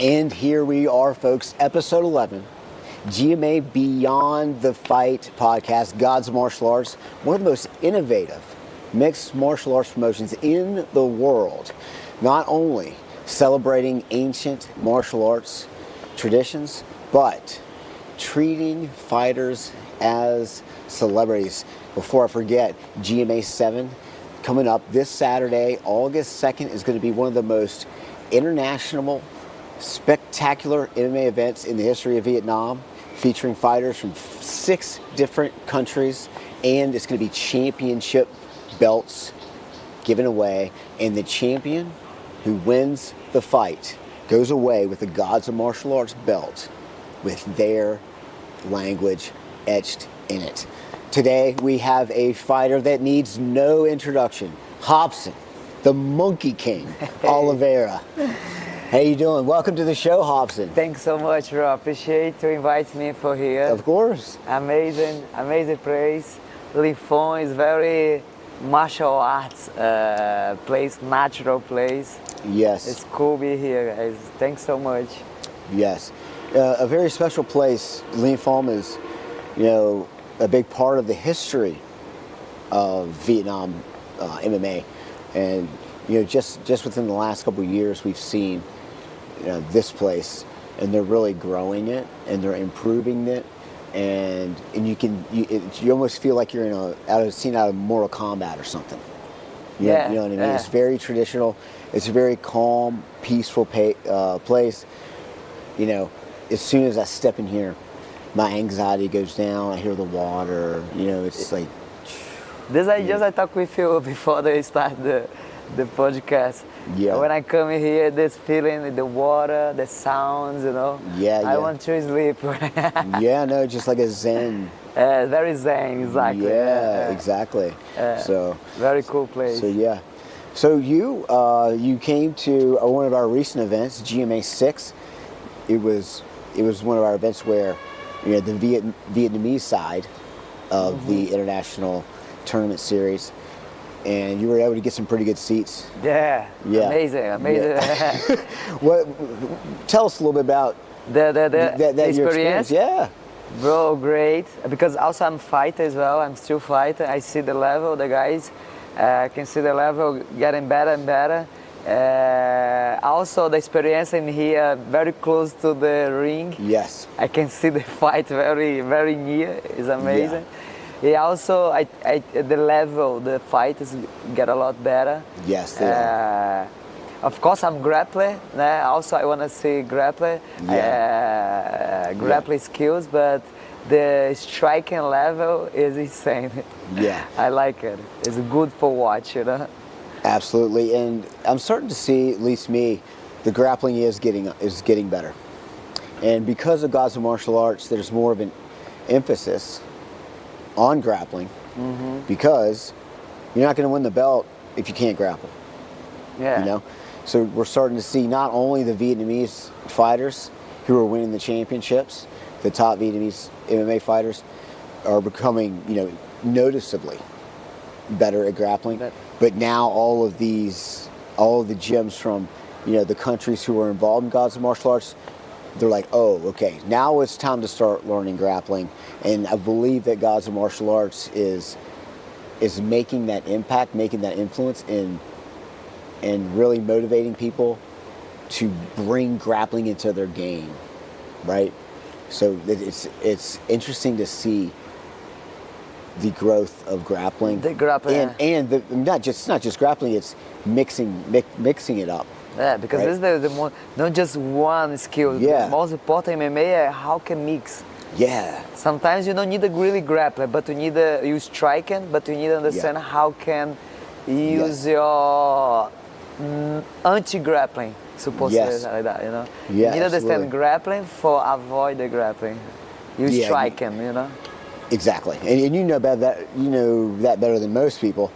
And here we are, folks, episode 11, GMA Beyond the Fight podcast, God's Martial Arts, one of the most innovative mixed martial arts promotions in the world. Not only celebrating ancient martial arts traditions, but treating fighters as celebrities. Before I forget, GMA 7 coming up this Saturday, August 2nd, is going to be one of the most international, spectacular MMA events in the history of Vietnam, featuring fighters from 6 different countries, and it's going to be championship belts given away, and the champion who wins the fight goes away with the Gods of Martial Arts belt with their language etched in it. Today we have a fighter that needs no introduction, Robson, the Monkey King, Oliveira. How you doing? Welcome to the show, Robson. Thanks so much, Rob. Appreciate to invite me for here. Of course. Amazing place. Lifon is very martial arts place, natural place. Yes. It's cool to be here, guys. Thanks so much. Yes. A very special place. Lifon is, a big part of the history of Vietnam MMA. And, just within the last couple of years, we've seen this place, and they're really growing it, and they're improving it, and you almost feel like you're in out of Mortal Kombat or something. You know what I mean? Yeah. It's very traditional. It's a very calm, peaceful place. As soon as I step in here, my anxiety goes down. I hear the water. It's like. I talked with you before they start the podcast. Yeah. When I come here, this feeling, the water, the sounds, I want to sleep. Yeah, no, just like a zen. Very zen, exactly. Yeah, exactly. So very cool place. So yeah. So you came to one of our recent events, GMA 6. It was one of our events where the Vietnamese side of the international tournament series, and you were able to get some pretty good seats. Yeah. Amazing. Yeah. Tell us a little bit about the experience. Yeah. Bro, great. Because also I'm fighter as well. I'm still fighter. I see the level, the guys. I can see the level getting better and better. Also the experience in here, very close to the ring. Yes. I can see the fight very, very near. It's amazing. Yeah, also the level, the fighters get a lot better. Yes, they are. Of course, I'm grappler. Also, I want to see grappler, grappling skills, but the striking level is insane. Yeah. I like it. It's good for watch, Absolutely, and I'm starting to see, at least me, the grappling is getting better. And because of Gods of Martial Arts, there's more of an emphasis on grappling, because you're not going to win the belt if you can't grapple. Yeah. So we're starting to see not only the Vietnamese fighters who are winning the championships, the top Vietnamese MMA fighters are becoming, noticeably better at grappling. But now all of the gyms from, the countries who are involved in Gods of Martial Arts, they're like, oh, okay, now it's time to start learning grappling. And I believe that Gods of Martial Arts is making that impact, making that influence and really motivating people to bring grappling into their game, right? So it's interesting to see the growth of grappling. The grappling. And not just grappling, it's mixing it up. Yeah, because right? this is the most, not just one skill. Yeah. The most important in MMA is how can mix. Yeah. Sometimes you don't need a really grappler, but you need you striking, but you need to understand how can use your anti-grappling, supposed to say like that, Yeah, you need to understand absolutely. Grappling for avoid the grappling. You strike him, Exactly, and you know about that. You know that better than most people.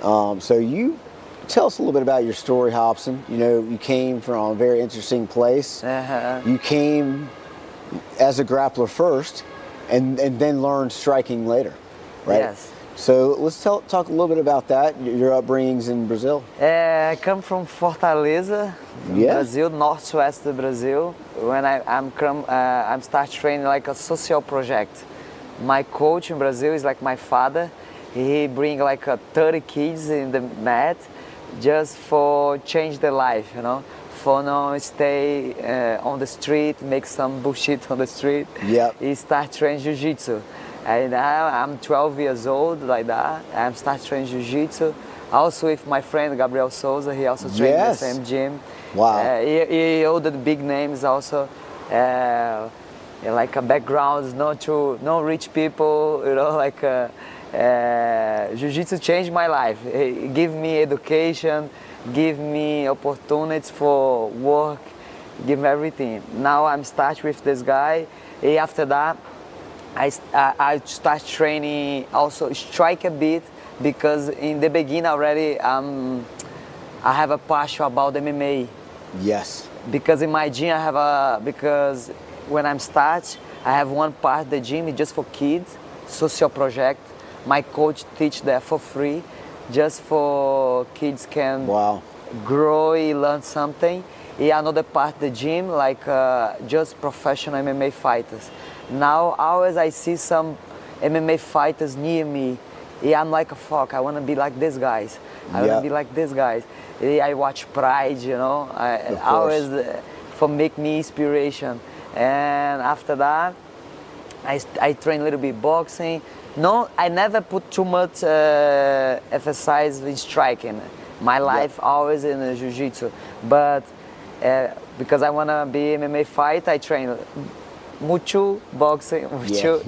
So you tell us a little bit about your story, Robson. You came from a very interesting place. You came as a grappler first, and then learned striking later, right? Yes. So let's talk a little bit about that, your upbringings in Brazil. I come from Fortaleza, Yeah. Brazil, northwest of Brazil. When I'm start training like a social project. My coach in Brazil is like my father. He bring like 30 kids in the mat just for change their life, you know, for not stay on the street, make some bullshit on the street. Yep. He start training jiu-jitsu. And now I'm 12 years old, like that. I'm start training jiu-jitsu. Also with my friend Gabriel Souza, he also trained in the same gym. Wow. He ordered big names also. Like a background, no rich people, you know, like jiu-jitsu changed my life. It give me education, give me opportunities for work, give me everything. Now I'm start with this guy. After that, I start training also strike a bit because in the beginning already I have a passion about MMA. Yes. Because in my gym because when I'm start, I have one part of the gym is just for kids, social project. My coach teach that for free, just for kids can grow and learn something. Another part of the gym like just professional MMA fighters. Now always I see some MMA fighters near me. I'm like, fuck, I want to be like these guys. I want to be like these guys. I watch Pride, you know. I always for make me inspiration. And after that, I train a little bit boxing. No, I never put too much emphasis in striking. My life always in jiu-jitsu. But because I want to be MMA fighter, I train mucho boxing, mucho,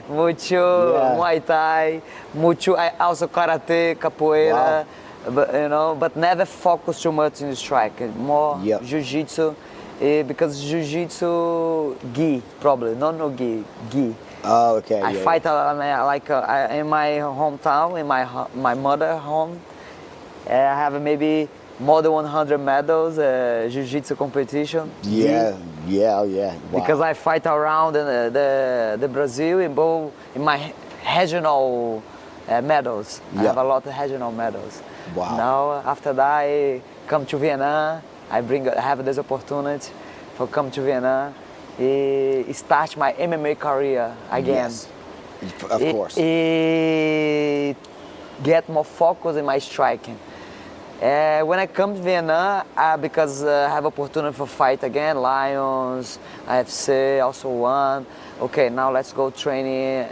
mucho Muay Thai, mucho also karate, capoeira, but, you know, but never focus too much in the strike. More jiu-jitsu, because jiu-jitsu gi probably no gi. Oh, okay. I fight like in my hometown, in my mother home. I have maybe more than 100 medals, jiu-jitsu competition. Yeah. Wow. Because I fight around the Brazil in my regional medals. I have a lot of regional medals. Wow. Now after that I come to Vietnam. I have this opportunity for come to Vietnam. Start my MMA career again. Yes. Of course. Get more focus in my striking. When I come to Vietnam, because I have opportunity for fight again, Lions, IFC, also won. Okay, now let's go training,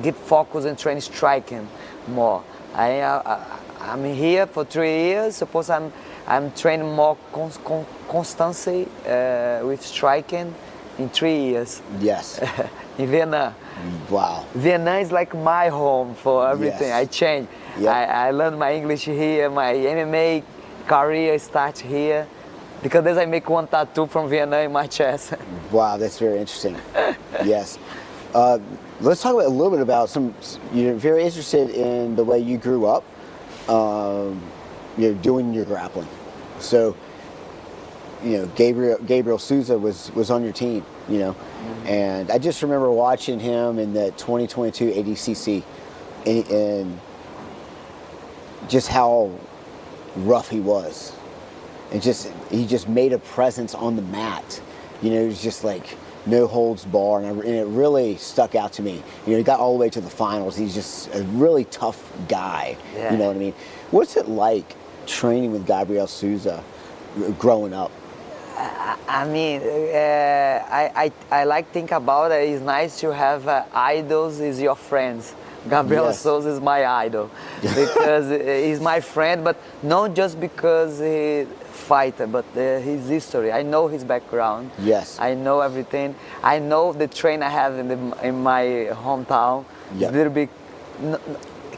get focus and train striking more. I'm here for 3 years. Suppose I'm training more constancy with striking in 3 years. Yes. In Vietnam. Wow. Vietnam is like my home for everything. I changed. I learned my English here. My MMA career starts here. Because then I make one tattoo from Vietnam in my chest. Wow, that's very interesting. Yes. Let's talk a little bit about you're very interested in the way you grew up, doing your grappling. So, Gabriel Souza was on your team, and I just remember watching him in the 2022 ADCC, and just how rough he was, and he just made a presence on the mat. It was just like no holds bar, and it really stuck out to me. He got all the way to the finals. He's just a really tough guy. Yeah. You know what I mean? What's it like training with Gabriel Souza growing up? I mean, I like think about it. It's nice to have idols as your friends. Gabriel Souza is my idol because he's my friend, but not just because he fighter, but his history. I know his background. Yes. I know everything. I know the train I have in my hometown. It's a little bit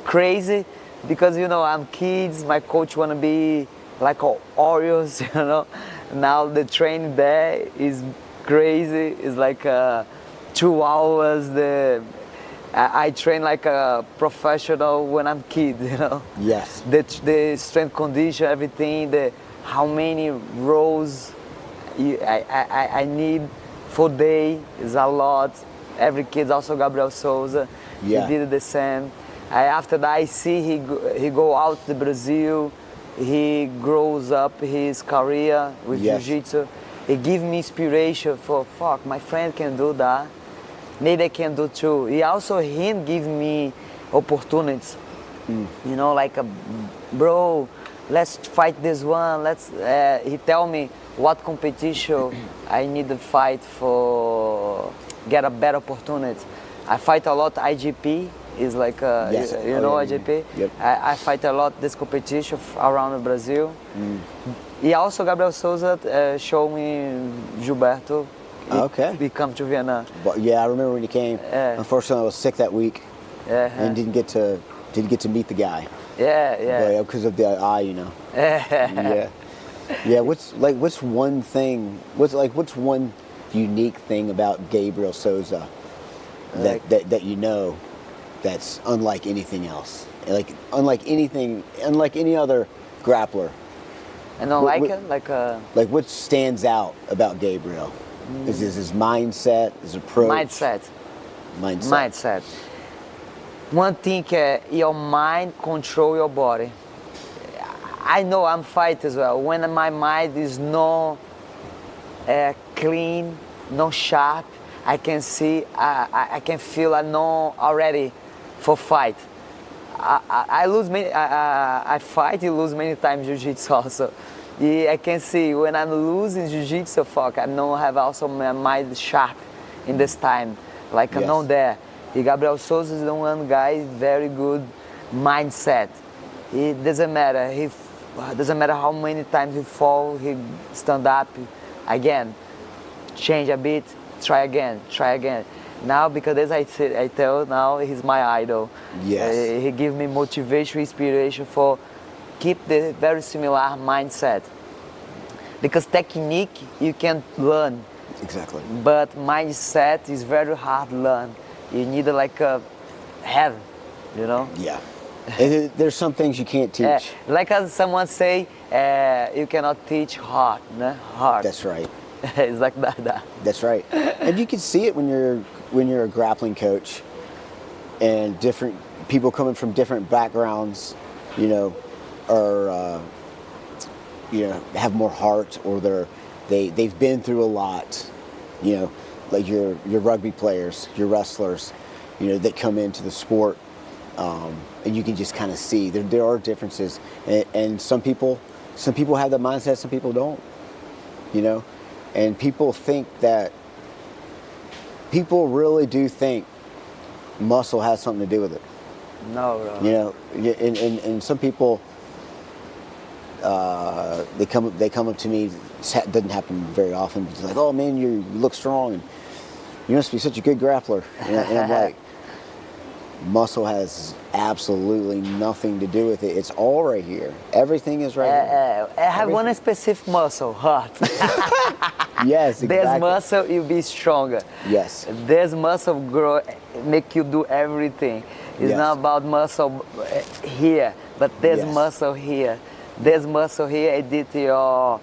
crazy because I'm kids. My coach wanna be like Oreos, Now the training there is crazy. It's like 2 hours. I train like a professional when I'm kid, Yes. The strength condition, everything, how many rows I need for day is a lot. Every kid's also Gabriel Souza. Yeah. He did the same. After that, I see he go out to Brazil. He grows up his career with Yes. jiu-jitsu. He give me inspiration for, fuck, my friend can do that. Maybe I can do too. He also give me opportunities. You know, like, bro, let's fight this one. He tell me what competition I need to fight for, get a better opportunity. I fight a lot IGP. Is like, Yes. you know IGP? Yep. I fight a lot this competition around Brazil. E also Gabriel Souza showed me Gilberto. Okay. He come to Vietnam. But yeah, I remember when he came. Yeah. Unfortunately, I was sick that week and didn't get to meet the guy. Yeah. Because of the eye, you know. Yeah. Yeah. What's one thing? What's one unique thing about Gabriel Souza that you know that's unlike anything else? Unlike any other grappler. And don't What- like what- it? Like Like what stands out about Gabriel? Is this his mindset, his approach? mindset. One thing your mind control your body. I know I'm fight as well. When my mind is not clean, not sharp, I can see, I can feel I'm not already for fight. I lose many. I fight. You lose many times jiu-jitsu also. Yeah, I can see when I'm losing jiu-jitsu. Fuck, I don't have also my mind sharp in this time. Like I'm Yes. not there. Gabriel Souza is the one guy very good mindset. It doesn't matter. Doesn't matter how many times he fall. He stand up again, change a bit, try again. Now, because as I tell now, he's my idol. Yes. He gives me motivation, inspiration for keep the very similar mindset. Because technique you can learn, Exactly. but mindset is very hard to learn. You need like a have, you know. Yeah. And there's some things you can't teach. Like as someone say, you cannot teach heart, no? Heart. That's right. It's like that. That's right. And you can see it when you're a grappling coach, and different people coming from different backgrounds, you know, are have more heart, or they've been through a lot, you know, like your rugby players, your wrestlers, you know, that come into the sport, and you can just kind of see there are differences, and some people have that mindset, some people don't, you know. And people really do think muscle has something to do with it. No, bro. You know, and some people, they come up to me. It doesn't happen very often. It's like, oh man, you look strong, and you must be such a good grappler. And I'm like, muscle has absolutely nothing to do with it. It's all right here. Everything is right here. I have one specific muscle, heart. Yes, exactly. This muscle, you be stronger. Yes. This muscle grow, make you do everything. It's Yes. not about muscle here, but this Yes. muscle here. This muscle here, it did your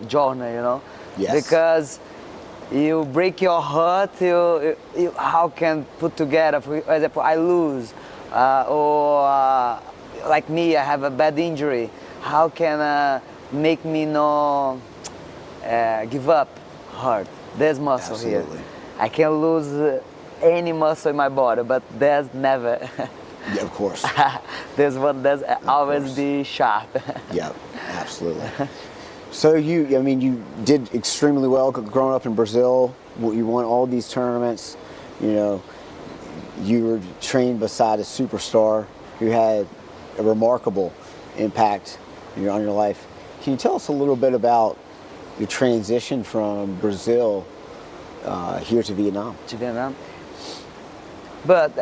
journey, you know. Yes. Because you break your heart, you how can put together? For example, I lose, or like me, I have a bad injury. How can make me not give up? Heart, there's muscle Absolutely. here. I can lose any muscle in my body, but there's never. Yeah, of course. There's one that's always course. be sharp. Yeah, absolutely. So you did extremely well growing up in Brazil. You won all these tournaments. You know, you were trained beside a superstar who had a remarkable impact on your life. Can you tell us a little bit about your transition from Brazil here to Vietnam? To Vietnam. But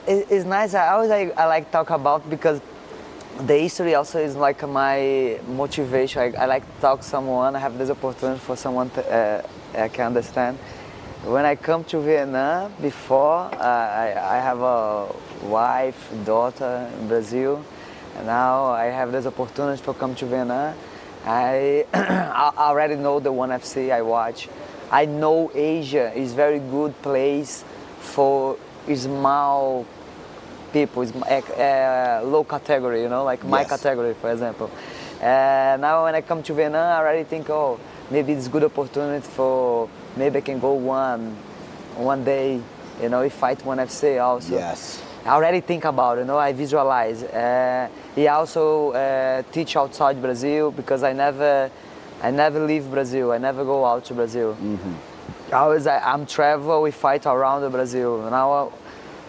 it's nice. I like talk about, because the history also is like my motivation. I like to talk to someone. I have this opportunity for someone to, I can understand. When I come to Vietnam, before I have a wife, daughter in Brazil, and now I have this opportunity to come to Vietnam. I already know the ONE FC I watch. I know Asia is very good place for small people, low category, you know, like my Yes. category, for example. Now when I come to Vietnam, I already think, oh, maybe it's good opportunity for, maybe I can go one day, you know, fight one FC also. Yes. I already think about it, you know, I visualize. He also teach outside Brazil because I never leave Brazil. I never go out to Brazil. Always I'm travel, we fight around the Brazil. Now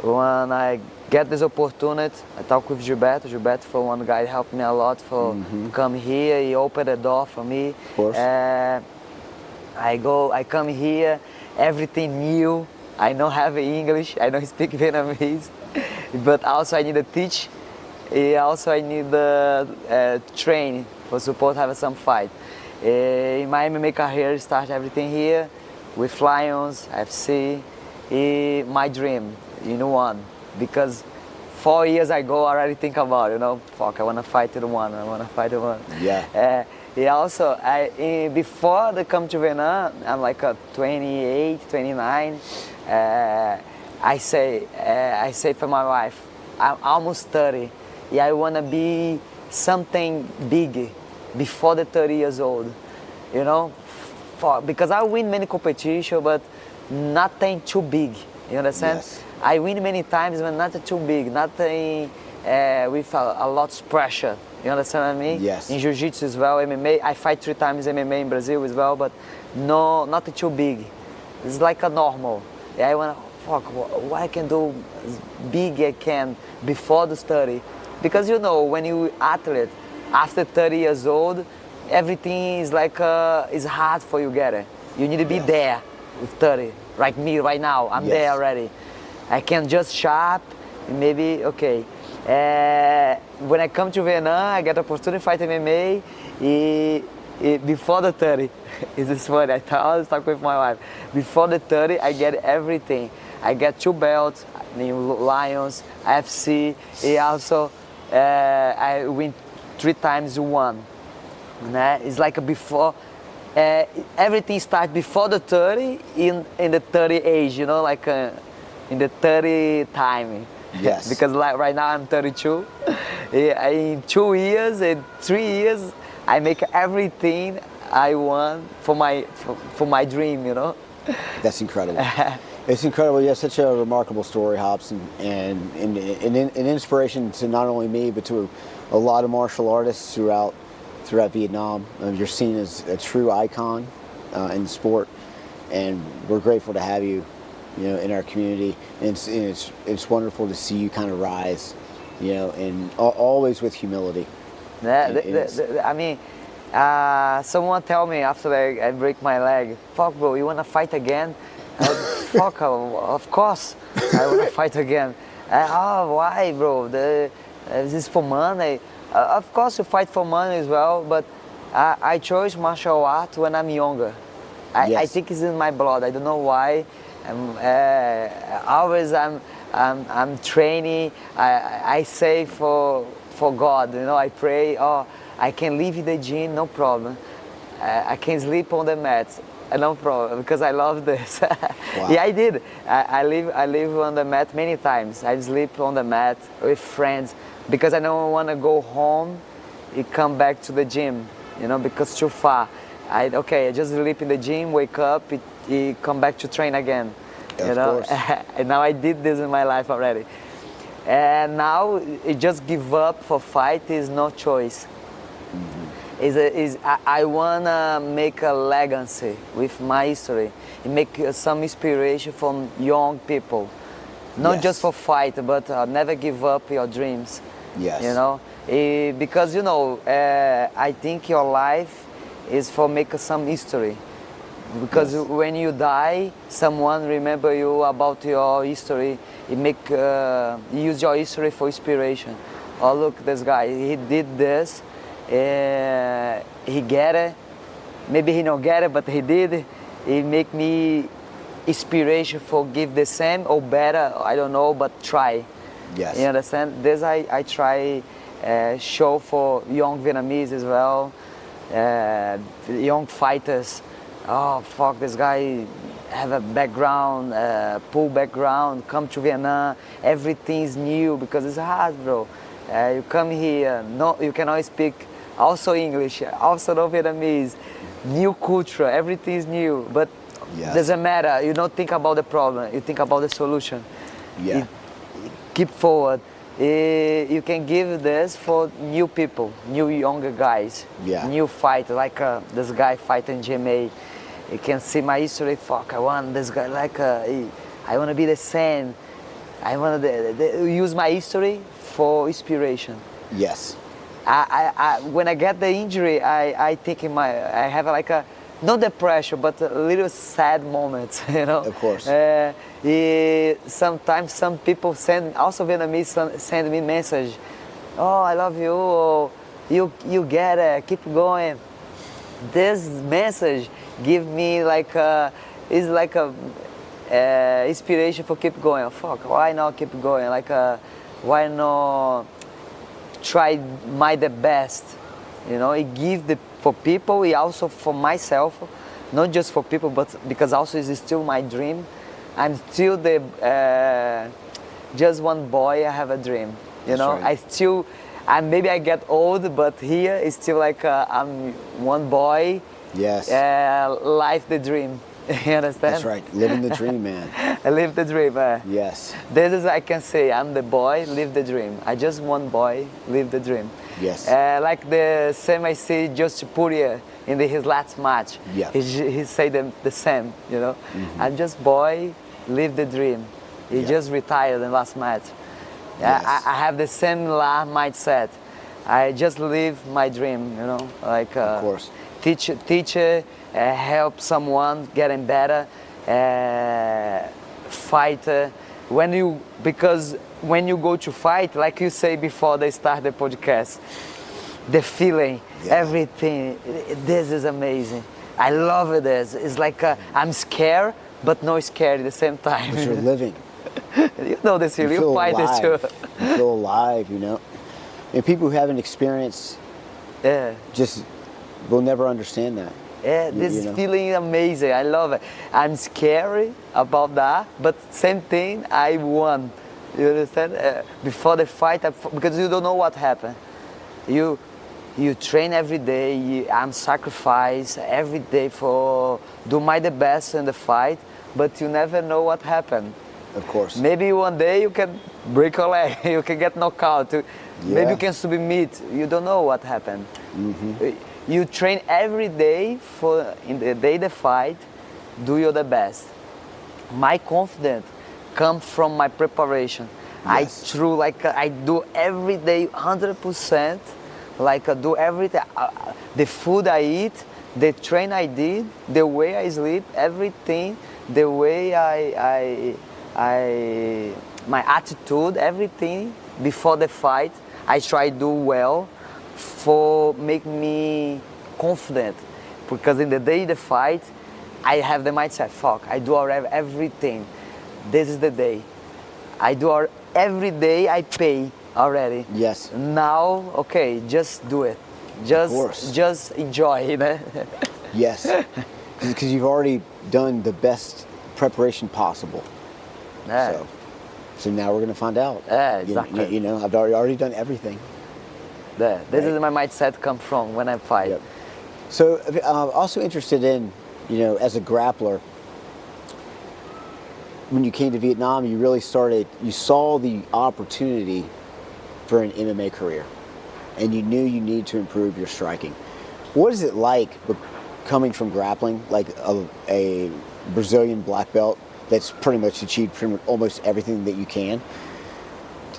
when I get this opportunity, I talk with Gilberto. Gilberto, for one guy, helped me a lot for come here. He opened the door for me. Of course. I come here, everything new. I don't have English, I don't speak Vietnamese, but also I need to teach. Also I need to train for support have some fight. In my MMA career, start everything here with Lions, FC. My dream, one, because 4 years ago I already think about, fuck, I want to fight the one, I want to fight the one. Yeah. Also, before they come to Vietnam, I'm like 28, 29. I say for my wife, I'm almost 30. Yeah, I want to be something big before the 30 years old, because I win many competitions, but nothing too big. You understand? Yes. I win many times, but nothing too big, nothing with a lot of pressure. You understand what I mean? Yes. In Jiu-Jitsu as well, MMA, I fight 3 times MMA in Brazil as well, but no, nothing too big. It's like a normal. Yeah, I wanna, fuck, what I can do big I can before the 30. Because when you athlete, after 30 years old, everything is like, it's hard for you get it. You need to be there with 30. Like me right now, I'm there already. I can just sharp, maybe, okay. When I come to Vietnam, I get opportunity to fight MMA before the 30. It's just funny, I always talk with my wife. Before the 30, I get everything. I get 2 belts, Lions, FC, also I win 3 times one. It's like before, everything starts before the 30 in the 30 age, like in the 30 time. Yes. Because like right now I'm 32. In 2 years and 3 years, I make everything I want for my dream, That's incredible. It's incredible. You have such a remarkable story, Robson, and an inspiration to not only me, but to a lot of martial artists throughout Vietnam. You're seen as a true icon in sport, and we're grateful to have you, in our community. And it's wonderful to see you kind of rise, and always with humility. I mean, someone tell me after I break my leg, fuck bro, you wanna fight again? Fuck, of course, I wanna fight again. Why, bro? Is this for money? Of course, you fight for money as well, but I chose martial art when I'm younger. I think it's in my blood. I don't know why. Always I'm training. I say for God, I pray. Oh, I can live in the gym, no problem. I can sleep on the mats, no problem, because I love this. Wow. Yeah, I did. I live on the mat many times. I sleep on the mat with friends because I don't want to go home and come back to the gym, because it's too far. I just sleep in the gym, wake up, come back to train again. Of course. And now I did this in my life already. And now it just give up for fight is no choice. I wanna make a legacy with my history and make some inspiration from young people, not just for fight, but never give up your dreams. Yes. Because I think your life is for make some history. Because when you die, someone remember you about your history. It make use your history for inspiration. Oh, look, this guy, he did this. He get it. Maybe he don't get it, but he did. It make me inspiration for give the same or better. I don't know, but try. Yes. You understand? This I try show for young Vietnamese as well, young fighters. oh fuck, this guy have a background, pool background, come to Vietnam, everything's new because it's hard, bro. You come here, no, you cannot speak also English, also no Vietnamese, new culture, everything is new, but Yes. doesn't matter. You don't think about the problem, you think about the solution. Yeah. Keep forward. You can give this for new people, new younger guys, Yeah. new fighter, like this guy fighting GMA. You can see my history. Fuck, I want this guy. Like I want to be the same. I want to use my history for inspiration. Yes. When I get the injury, I think I have like a not depression, but a little sad moments, you know. Of course. Sometimes some people also Vietnamese send me message. Oh, I love you. Or, you get it. Keep going. This message give me like is like a inspiration for keep going. Fuck, why not keep going? Like why not try the best? You know, it give for people, it also for myself, not just for people, but because also it's still my dream. I'm still just one boy. I have a dream. You know, right. maybe I get old, but here it's still like I'm one boy. Yes. Life the dream. You understand? That's right. Living the dream, man. I live the dream. Yes. This is I can say I'm the boy, live the dream. I just one boy, live the dream. Yes. Like the same I see just Puria in his last match. Yeah. He said the same, you know. I'm just boy, live the dream. He just retired in last match. Yes. I have the same mindset. I just live my dream, you know. Like Of course. Teacher, help someone getting better, fighter. Because when you go to fight, like you say before they start the podcast, the feeling, everything, this is amazing. I love this. It's like I'm scared, but not scared at the same time. But you're living. You know this feeling, you fight this too. You feel alive, you know. And people who haven't experienced just will never understand that. Yeah, this feeling is amazing. I love it. I'm scary about that, but same thing, I won. You understand? Before the fight, because you don't know what happened. You train every day. I'm sacrifice every day for do the best in the fight, but you never know what happened. Of course. Maybe one day you can break a leg, you can get knocked out. Maybe you can submit. You don't know what happened. You train every day for in the day the fight, do your the best. My confidence comes from my preparation. Yes. I do every day 100%. Like I do everything. The food I eat, the train I did, the way I sleep, everything, the way my attitude, everything before the fight, I try to do well for make me confident. Because in the day of the fight, I have the mindset, fuck, I do everything. This is the day. I do every day I pay already. Yes. Now, okay, just do it. Just enjoy, you know? Yes. Because you've already done the best preparation possible. Yeah. So now we're going to find out. Yeah, exactly. You know, I've already done everything. This is my mindset come from when I fight. Yep. So also interested in, you know, as a grappler, when you came to Vietnam, you saw the opportunity for an MMA career, and you knew you needed to improve your striking. What is it like coming from grappling, like a Brazilian black belt that's pretty much achieved almost everything that you can,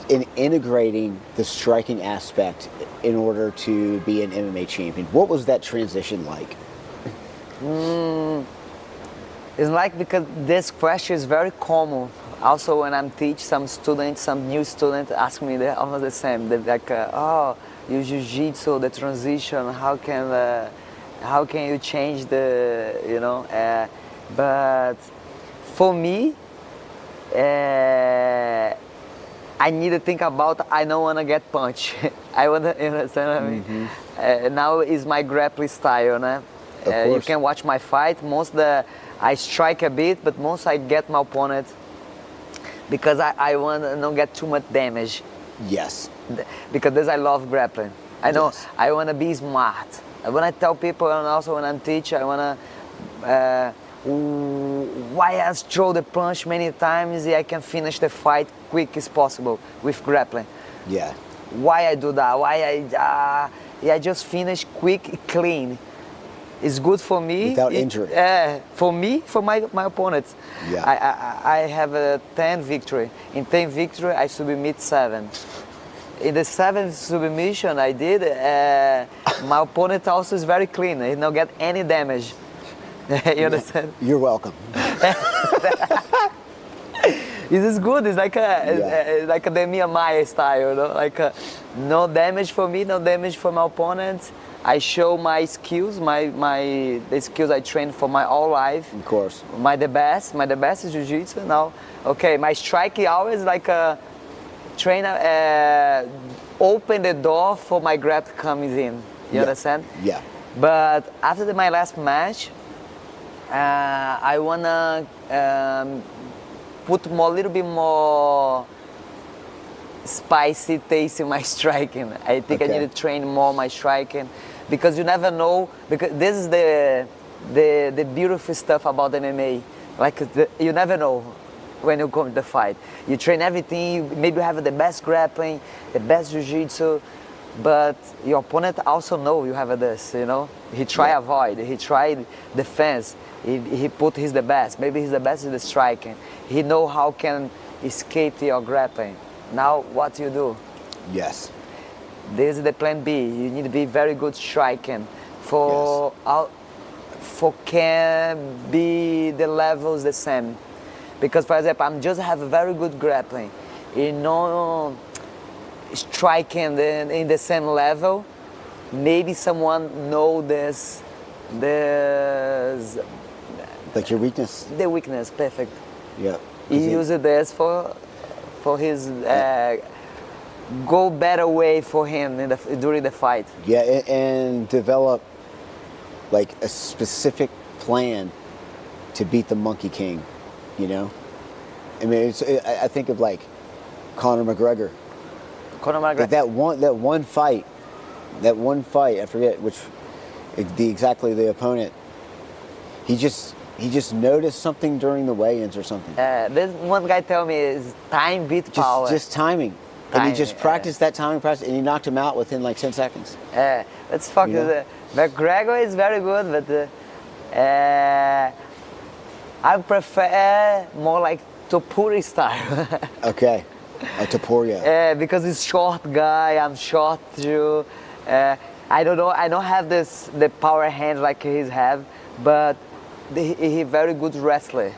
in integrating the striking aspect in order to be an MMA champion? What was that transition like? It's like, because this question is very common. Also, when I'm teach some new students ask me almost the same. They're like, oh, you jiu-jitsu, the transition, how can you change the, you know? But for me, I need to think about, I don't want to get punched. I want to, you understand what I mean? Now is my grappling style, né? You course. can watch my fight. I strike a bit, but most I get my opponent because I want to not get too much damage. Yes. Because this I love grappling. I know Yes. I want to be smart. When I tell people and also when I'm teaching, I want to why I throw the punch many times, I can finish the fight quick as possible with grappling. Yeah. Why I do that? Why I just finish quick, clean. It's good for me. Without injury. For me, for my opponents. Yeah. I have a 10 victory. In 10 victory, I submit 7. In the 7th submission I did, my opponent also is very clean. He don't get any damage. You understand? You're welcome. This is good. It's like like a Demian Maia style, you know? Like no damage for me, no damage for my opponent. I show my skills, the skills I trained for my whole life. Of course. My the best is jiu-jitsu. Now, okay, my strike always like a trainer open the door for my grab comes in. You understand? Yeah. But after my last match, I wanna put a little bit more spicy taste in my striking. I think I need to train more my striking because you never know. Because this is the beautiful stuff about MMA. Like you never know when you come to the fight. You train everything. Maybe you have the best grappling, the best jiu-jitsu, but your opponent also know you have this. You know, he try avoid. He tried defense. He put he's the best. Maybe he's the best in the striking. He know how can escape your grappling. Now what you do? Yes. This is the plan B. You need to be very good striking for can be the levels the same. Because for example, I'm just have a very good grappling. You know, striking in the same level. Maybe someone know this. Like your weakness? The weakness, perfect. Yeah. He uses this for his go better way for him during the fight. Yeah, and develop like a specific plan to beat the Monkey King, you know? I mean, I think of like Conor McGregor. That one fight, I forget which, exactly the opponent. He just noticed something during the weigh-ins or something. This one guy tell me is time beat power. Just timing. And he just practiced that timing practice, and he knocked him out within like 10 seconds. Let's fuck with McGregor is very good, but I prefer more like Topuri style. Okay, a Topuria. Because he's short guy, I'm short too. I don't know, I don't have the power hands like he's have, but he very good wrestler.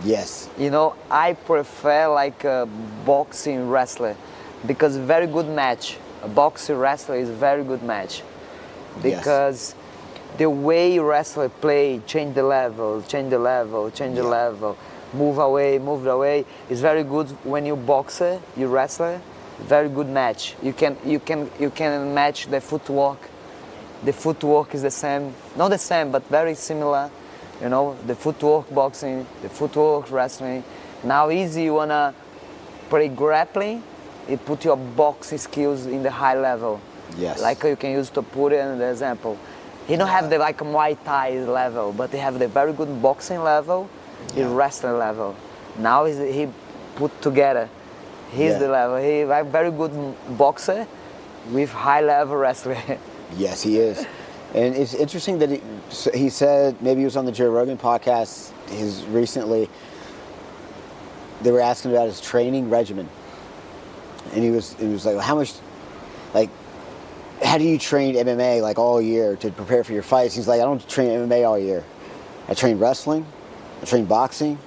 Yes. You know, I prefer like a boxing wrestler because very good match. A boxing wrestler is a very good match because the way wrestler play, change the level, move away is very good when you boxer, you wrestler. Very good match. You can match the footwork. The footwork is the same, not the same, but very similar. You know, the footwork boxing, the footwork wrestling. Now easy, you wanna play grappling, you put your boxing skills in the high level. Yes. Like you can use Topuri as an example. He don't have the like Muay Thai level, but he have the very good boxing level, the wrestling level. Now he put together. He's the level. He's a very good boxer with high level wrestling. Yes, he is. And it's interesting that he said, maybe he was on the Joe Rogan podcast recently, they were asking about his training regimen. And he was like, well, how do you train MMA like all year to prepare for your fights? He's like, I don't train MMA all year. I train wrestling, I train boxing,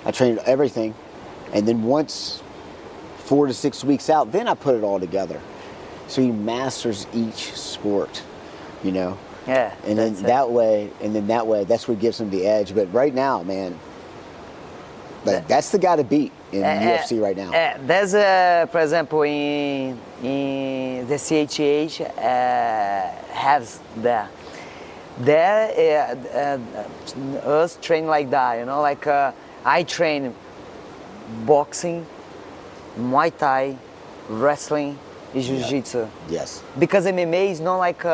I train everything. And then once 4 to 6 weeks out, then I put it all together. So he masters each sport, you know? Yeah. And then that way, that's what gives him the edge. But right now, man, like that's the guy to beat in UFC right now. There's for example, in the C88 has there. there, us train like that, you know, like I train boxing, Muay Thai, wrestling, and Jiu-Jitsu. Yes. Because MMA is not like,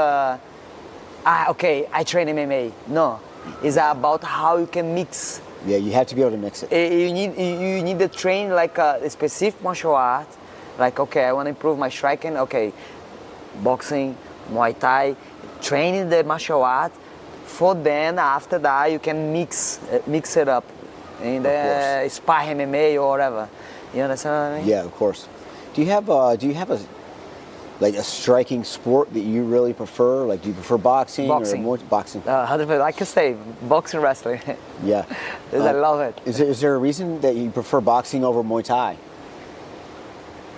okay, I train MMA. No, it's about how you can mix. Yeah, you have to be able to mix it. You need to train like a specific martial art. Like, okay, I want to improve my striking. Okay, boxing, Muay Thai, training the martial art. For then, after that, you can mix it up in the spy MMA or whatever. You understand what I mean? Yeah, of course. Do you have a like a striking sport that you really prefer? Like, do you prefer boxing, Boxing. or more boxing? 100%. Like I say, boxing, wrestling. Yeah. I love it. Is there a reason that you prefer boxing over Muay Thai?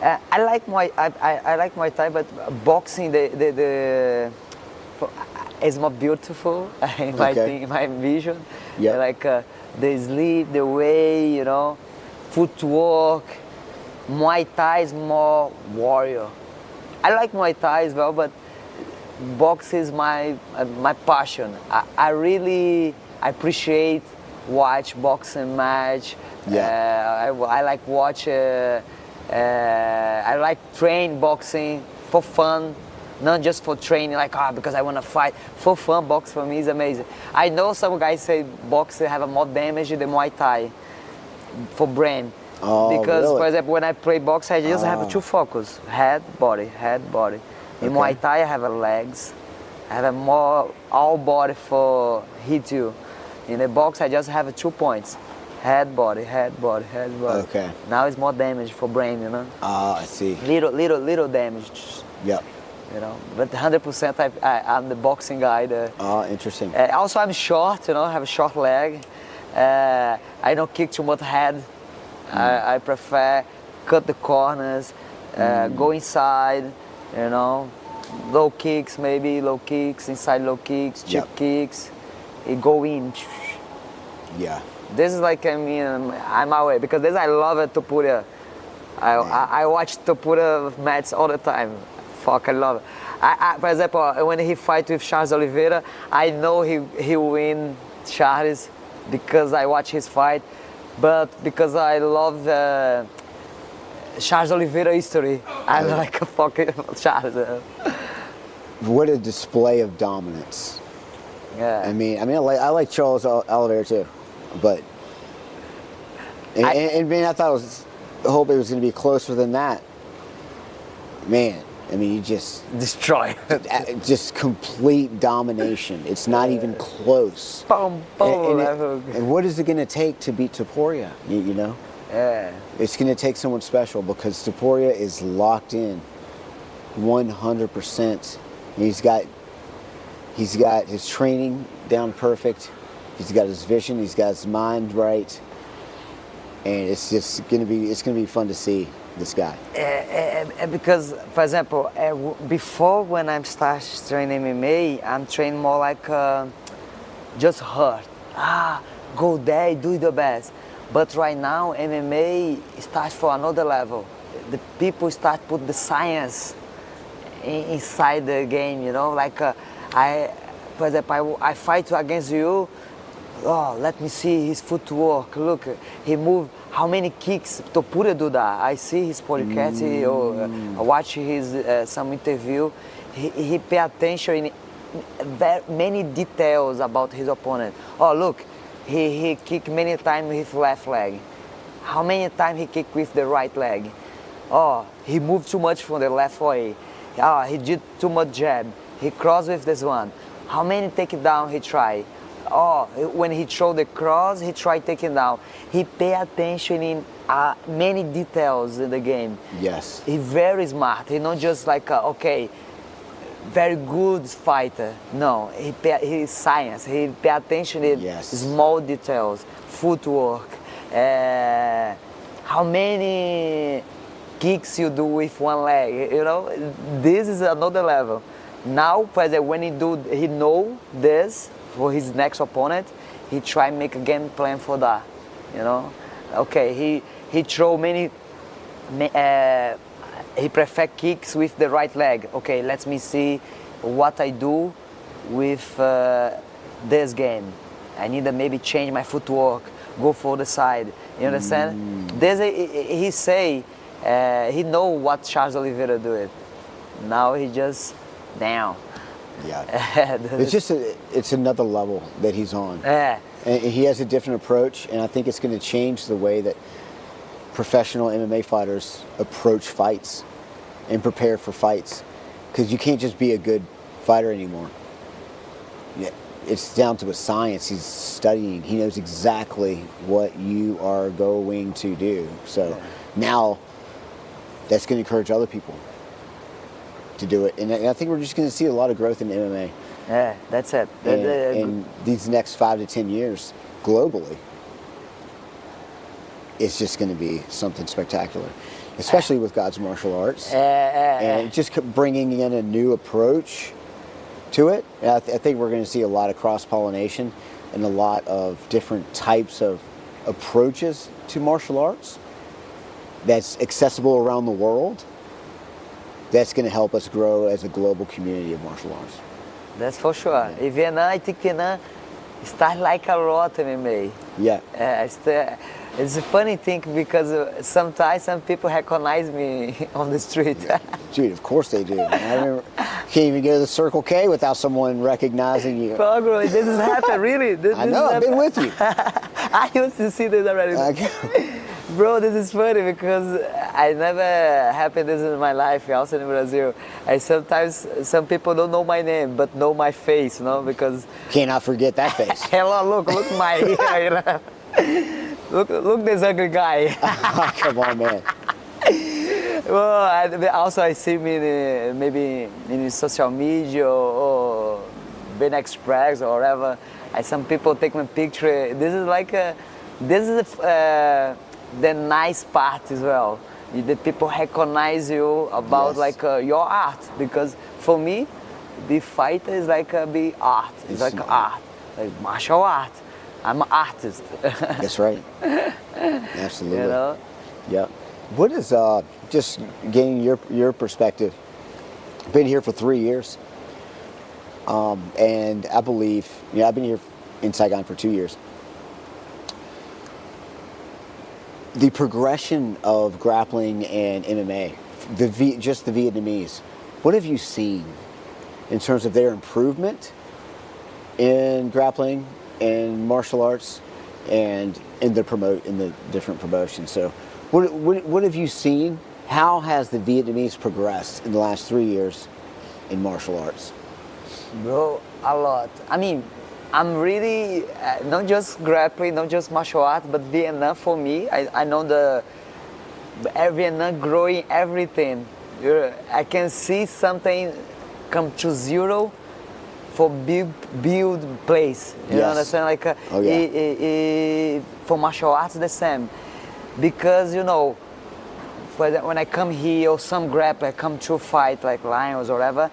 I like Muay Thai, but boxing is more beautiful in my thing, in my vision. Yeah. Like the sleep, the way, you know, footwork. Muay Thai is more warrior. I like Muay Thai as well, but box is my passion. I really appreciate watch boxing match. Yeah. I like watch. I like train boxing for fun, not just for training. Like because I want to fight. For fun, box for me is amazing. I know some guys say boxing have more damage than Muay Thai for brain. Oh, because really? for example, when I play box, I just have two focus: head, body, head, body. In Muay Thai, I have a legs. I have a more all body for hit you. In the box, I just have 2 points: head, body, head, body, head, body. Okay. Now it's more damage for brain, you know. I see. Little damage. Yep. You know, but 100% I'm the boxing guy. Interesting. Also, I'm short. You know, I have a short leg. I don't kick too much head. I prefer cut the corners, go inside, you know, low kicks, inside low kicks, chip kicks, go in. Yeah. This is like, I mean, I'm my way, because this I love it, Topuria. I watch Topuria matches all the time. Fuck, I love it. For example, when he fight with Charles Oliveira, I know he win Charles because I watch his fight. But because I love Charles Oliveira history, I'm like a fucking Charles. What a display of dominance. Yeah. I mean, I like Charles Oliveira too, but and man, I hope it was going to be closer than that. Man, I mean, you just destroy. Just complete domination. It's not even close. Boom, boom. And what is it going to take to beat Topuria? You know? Yeah. It's going to take someone special, because Topuria is locked in 100%. He's got his training down perfect. He's got his vision. He's got his mind right. And it's just going to be fun to see this guy. Because, for example, before when I start training MMA, I'm training more like just hurt. Go there, do the best. But right now, MMA starts for another level. The people start put the science inside the game, you know. Like for example, I fight against you. Oh, let me see his footwork. Look, he moved. How many kicks Topuria do that? I see his podcast or watch his some interview. He pay attention in many details about his opponent. Oh, look, he kicked many times with left leg. How many times he kicked with the right leg? Oh, he moved too much from the left way. Oh, he did too much jab. He crossed with this one. How many takedown he tried? Oh, when he throw the cross, he tried taking down. He pay attention in many details in the game. Yes. He's very smart. He's not just like, okay, very good fighter. No, he's science. He pay attention in small details, footwork, how many kicks you do with one leg. You know, this is another level. Now, for example, when he know this for his next opponent, he try make a game plan for that. You know, okay, he throw many. He prefer kicks with the right leg. Okay, let me see what I do with this game. I need to maybe change my footwork, go for the side. You understand? This he say he know what Charles Oliveira do it. Now he just down. Yeah. It's another level that he's on. Yeah. And he has a different approach, and I think it's going to change the way that professional MMA fighters approach fights and prepare for fights. Because you can't just be a good fighter anymore. Yeah, it's down to a science. He's studying. He knows exactly what you are going to do. So now that's going to encourage other people to do it. And I think we're just going to see a lot of growth in MMA. Yeah, that's it. In these next 5 to 10 years, globally, it's just going to be something spectacular, especially with God's martial arts. And just bringing in a new approach to it. I think we're going to see a lot of cross-pollination and a lot of different types of approaches to martial arts that's accessible around the world. That's going to help us grow as a global community of martial arts. That's for sure. In Vietnam, I think Vietnam start like a lot MMA. Yeah. It's a funny thing because sometimes some people recognize me on the street. Dude, of course they do. I remember, can't even go to the Circle K without someone recognizing you. Bro, this has happened, really. I know, I've been with you. I used to see this already. Bro, this is funny because I never happened this in my life, also in Brazil. Sometimes some people don't know my name, but know my face, because... Cannot forget that face. Hello, look my hair, Look this ugly guy. Come on, man. Well, also I see me maybe in social media or Ben Express or whatever. Some people take my picture. This is the nice part as well. The people recognize you about your art, because for me, the fighter is like be art. It's like art, like martial art. I'm an artist. That's right. Absolutely. Yeah. What is just gaining your perspective? Been here for 3 years, and I believe I've been here in Saigon for 2 years. The progression of grappling and MMA, just the Vietnamese, what have you seen in terms of their improvement in grappling and martial arts and in the different promotions? So what have you seen? How has the Vietnamese progressed in the last 3 years in martial arts? Bro, a lot. I mean, I'm really not just grappling, not just martial arts, but Vietnam for me. I know Vietnam growing everything. I can see something come to zero for build place. You understand? Like for martial arts, the same. Because when I come here or some grappler come to fight like Lions or whatever,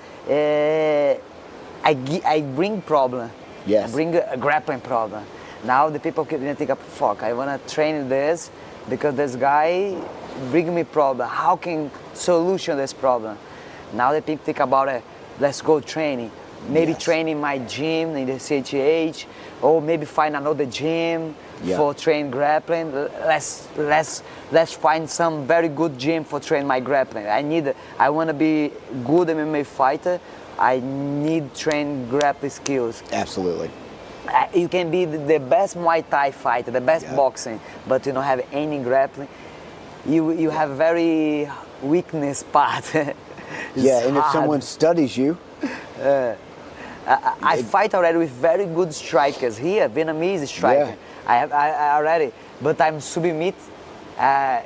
I bring problem. Yes. I bring a grappling problem. Now the people can think, fuck, I want to train this because this guy bring me problem. How can solution this problem? Now the people think about it, let's go training. Maybe train in my gym in the C88, or maybe find another gym for train grappling. Let's find some very good gym for train my grappling. I want to be good MMA fighter. I need train grappling skills. Absolutely. You can be the best Muay Thai fighter, the best boxing, but you don't have any grappling. You have very weakness part. And if someone studies you. I fight already with very good strikers here, Vietnamese striker. I already, but I'm submit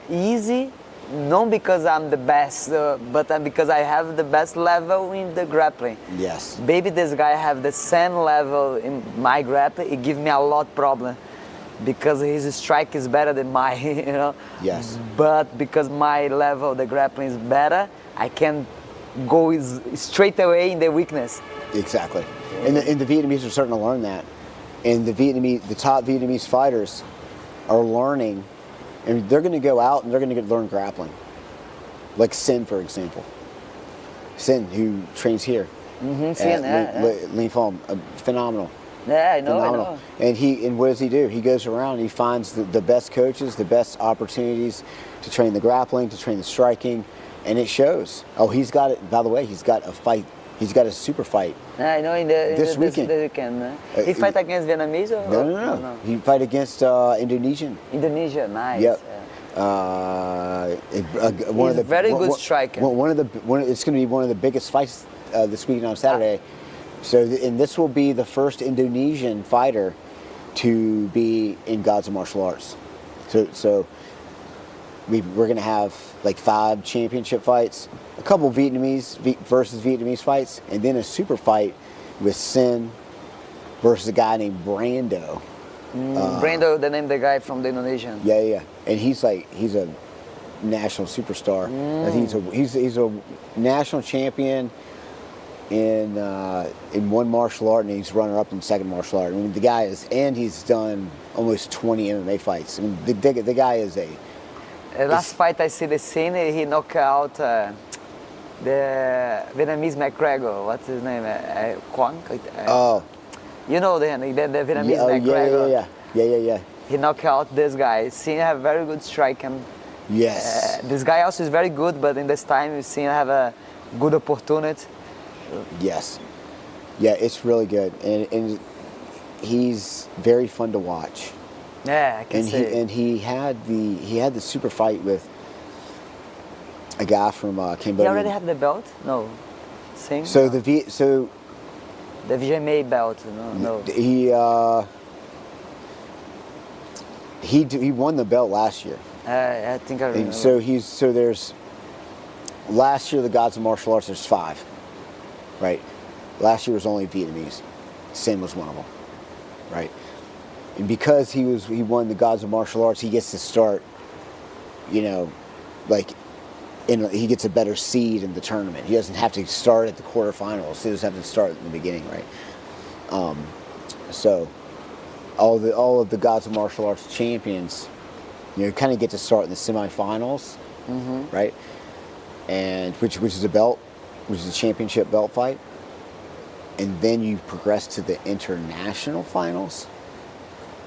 easy. Not because I'm the best, but because I have the best level in the grappling. Yes. Maybe this guy have the same level in my grappling. It gives me a lot problem because his strike is better than mine, Yes. But because my level, the grappling is better, I can go straight away in the weakness. Exactly. And the Vietnamese are starting to learn that. And the top Vietnamese fighters are learning. And they're going to go out and they're going to learn grappling. Like Sin, for example. Sin, who trains here. Seeing that. Lean Foam, phenomenal. Yeah, I know, Phenomenal. I know. And what does he do? He goes around and he finds the best coaches, the best opportunities to train the grappling, to train the striking, and it shows. Oh, he's got it. By the way, he's got a fight. He's got a super fight. Yeah, I know this weekend. He fight against Vietnamese or No. He fight against Indonesian. Indonesia, nice. Yep. Yeah. One He's of the very good striker. It's going to be one of the biggest fights this weekend on Saturday. So, and this will be the first Indonesian fighter to be in Gods of Martial Arts. So we're going to have like 5 championship fights, a couple Vietnamese versus Vietnamese fights, and then a super fight with Sin versus a guy named Brando. Brando, the name of the guy from the Indonesian. Yeah. And he's a national superstar. I think he's a national champion in one martial art, and he's runner-up in second martial art. I mean, the guy he's done almost 20 MMA fights. I mean, the guy is a... Last fight I see the scene, he knocked out the Vietnamese McGregor. What's his name? Quang? You know the Vietnamese McGregor. Yeah. He knocked out this guy. Seen have very good striking. Yes. This guy also is very good, but in this time you seen have a good opportunity. Yes. Yeah, it's really good, and he's very fun to watch. Yeah, I can see. He had the super fight with a guy from Cambodia. He already had the belt? No. Same? So no. The GMA belt? No. He won the belt last year. I think I remember. And so there's last year the Gods of Martial Arts. There's 5. Right. Last year was only Vietnamese. Sin was one of them. Right. And because he won the Gods of Martial Arts, he gets to start, he gets a better seed in the tournament. He doesn't have to start at the quarterfinals. He doesn't have to start in the beginning, right? So all of the Gods of Martial Arts champions, kind of get to start in the semifinals, right? And which is a belt, which is a championship belt fight. And then you progress to the international finals,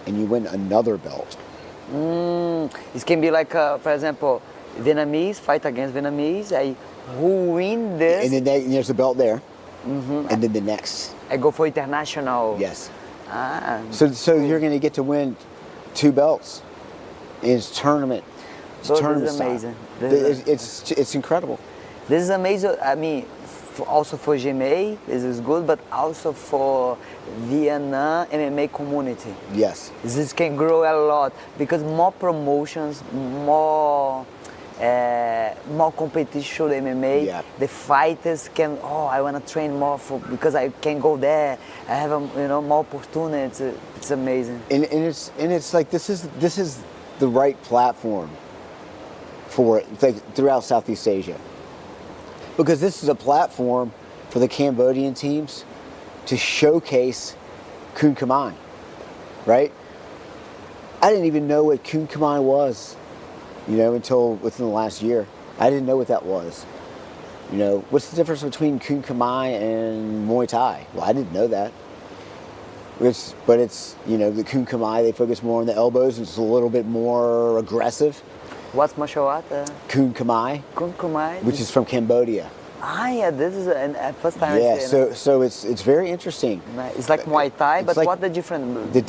and you win another belt. It can be like, for example, Vietnamese fight against Vietnamese. Who win this? And then there's a belt there. And then the next. I go for international. Yes. So you're going to get to win 2 belts. It's tournament. This is amazing. It's incredible. This is amazing. I mean, also for GMA, this is good, but also for Vietnam MMA community. Yes. This can grow a lot because more promotions, more competition MMA. Yeah. The fighters can. I want to train more because I can go there. I have more opportunities. It's amazing. And it's like this is the right platform for it, like throughout Southeast Asia. Because this is a platform for the Cambodian teams to showcase Kun Khmer, right? I didn't even know what Kun Khmer was, until within the last year. I didn't know what that was. What's the difference between Kun Khmer and Muay Thai? Well, I didn't know that. But it's the Kun Khmer, they focus more on the elbows, and it's a little bit more aggressive. What's martial art? Kun Khmer. Kun Khmer. Which is from Cambodia. Yeah, this is the first time I see it. So it's very interesting. It's like Muay Thai, but what the difference? The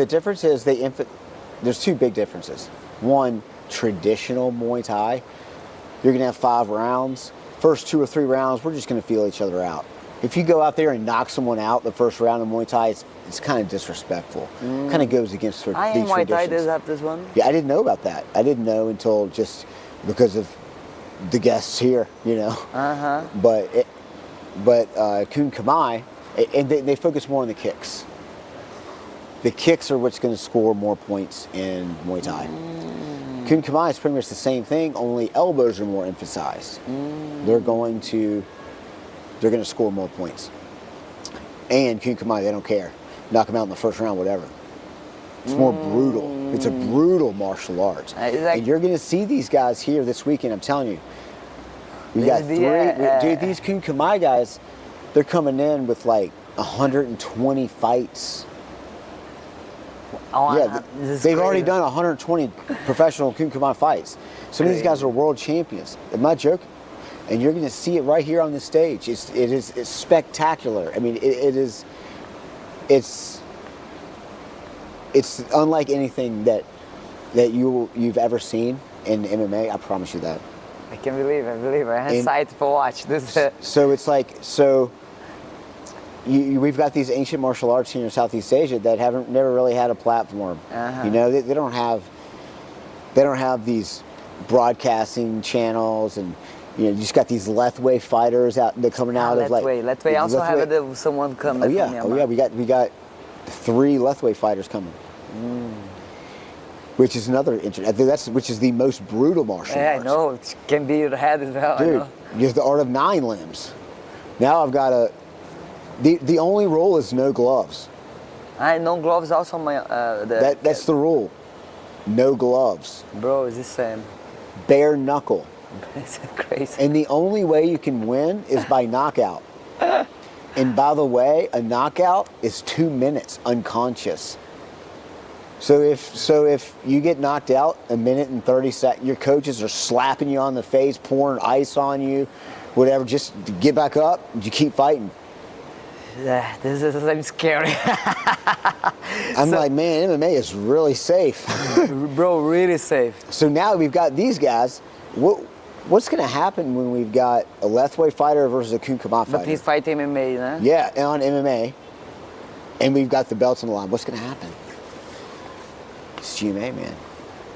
difference is there's 2 big differences. One, traditional Muay Thai, you're gonna have 5 rounds. First 2 or 3 rounds, we're just gonna feel each other out. If you go out there and knock someone out the first round of Muay Thai, it's kind of disrespectful. Kind of goes against these traditions. Muay Thai does have this one? Yeah, I didn't know about that. I didn't know until just because of the guests here, But Kun Khmer, and they focus more on the kicks. The kicks are what's going to score more points in Muay Thai. Kun Khmer is pretty much the same thing, only elbows are more emphasized. They're going to score more points. And Kun Khmer, they don't care. Knock them out in the first round, whatever. It's more brutal. It's a brutal martial art. And you're going to see these guys here this weekend, I'm telling you. We got 3. Dude, these Kun Khmer guys, they're coming in with like 120 fights. Oh, Yeah, this is they've already crazy. done 120 professional Kumkuman fights. Some of these guys are world champions. I'm not joking. And you're going to see it right here on this stage. It's spectacular. I mean, it's unlike anything that you've ever seen in MMA. I promise you that. I can't believe it. I'm excited for watch this. So it's like we've got these ancient martial arts here in Southeast Asia that never really had a platform. Uh-huh. You know, they don't have these broadcasting channels, and you know, you just got these Lethwei fighters coming out of like. Lethwei also have someone coming. Oh yeah, we got 3 Lethwei fighters coming. Which is another interesting. I think which is the most brutal martial arts. Yeah, I know. It can be your head as well. Dude, you have the art of 9 limbs. Now I've got the only rule is no gloves. I know gloves also That's the rule. No gloves. Bro, it's the same. Bare knuckle. It's crazy. And the only way you can win is by knockout. And by the way, a knockout is 2 minutes unconscious. So if you get knocked out 1 minute and 30 seconds, your coaches are slapping you on the face, pouring ice on you, whatever. Just get back up. You keep fighting. Yeah, this is scary. I'm like, man, MMA is really safe. Bro, really safe. So now we've got these guys. What's going to happen when we've got a Lethwei fighter versus a Kumkuman fighter? But he's fighting MMA, no? Yeah, and on MMA. And we've got the belts on the line. What's going to happen? It's GMA, man.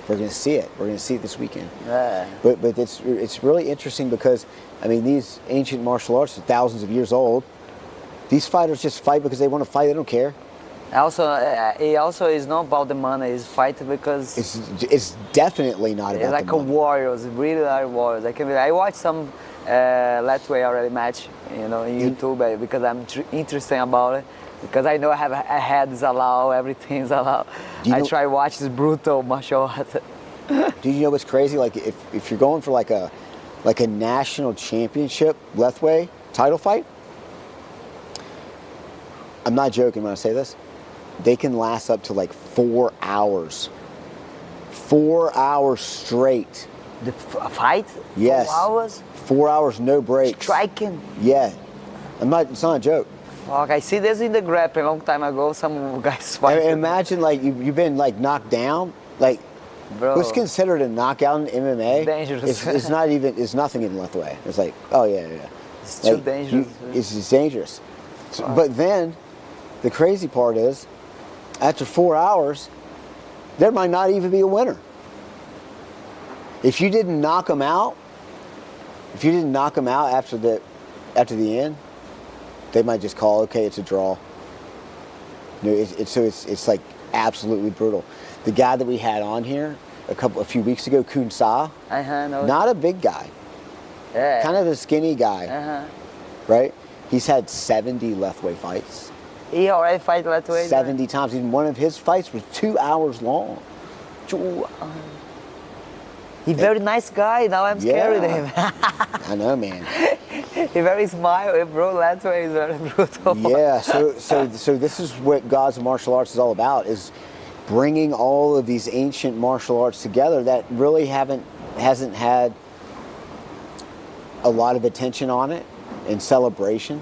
We're going to see it. We're going to see it this weekend. Yeah. But it's really interesting because, I mean, these ancient martial arts are thousands of years old. These fighters just fight because they want to fight. They don't care. Also, it also is not about the money. It's fight because it's definitely not about it's like the money. warriors. Really are warriors. I watched some Lethwei already match, you know, on YouTube because I'm interested about it. Because I know I have a head is allowed, everything is allowed. I try watch this brutal martial art. Do you know what's crazy? Like if you're going for like a national championship Lethwei title fight, I'm not joking when I say this. They can last up to like 4 hours. 4 hours straight. The fight? Yes. 4 hours? 4 hours, no breaks. Striking? Yeah. It's not a joke. Fuck, I see this in the grappling a long time ago. Some guys fight. Imagine like you've been like knocked down. Like, bro, what's considered a knockout in MMA? It's dangerous. It's not even. It's nothing in Lethwei. It's like, oh yeah. It's like, too dangerous. It's dangerous. But then, the crazy part is, after 4 hours, there might not even be a winner. If you didn't knock them out, after the end, they might just call, okay, it's a draw. You know, it's like absolutely brutal. The guy that we had on here a few weeks ago, Kun Sa, not a big guy, kind of a skinny guy, right? He's had 70 Lethwei fights. He already fight Lethwei? 70 times. Even one of his fights was 2 hours long. He's very nice guy. Now I'm scared of him. I know, man. He very smile, bro. Lethwei is very brutal. Yeah. So this is what God's martial arts is all about: is bringing all of these ancient martial arts together that really hasn't had a lot of attention on it and celebration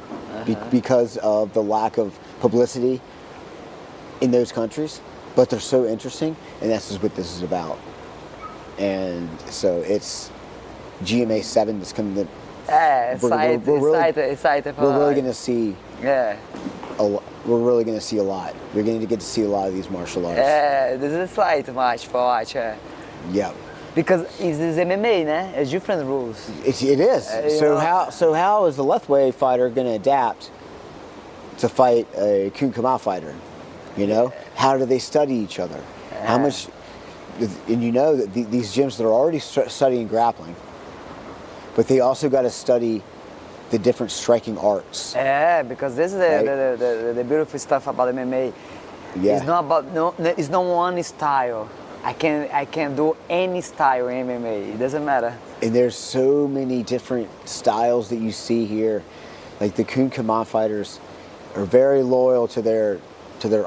because of the lack of publicity in those countries. But they're so interesting, and that's just what this is about. And so it's GMA 7 that's coming to. Excited. We're really going to see. Yeah. We're really going to see a lot. We're going to get to see a lot of these martial arts. Yeah, this is a slight match for watch. Yeah. Because it's MMA, né? It's different rules. It is. So how is the Lethwei fighter going to adapt to fight a Kumkuman fighter? You know, how do they study each other? How much? And you know that these gyms, they're already studying grappling, but they also got to study the different striking arts. Yeah, because this is the beautiful stuff about MMA. Yeah. It's not about it's not one style. I can do any style in MMA. It doesn't matter. And there's so many different styles that you see here. like the Kun Kaman fighters are very loyal to their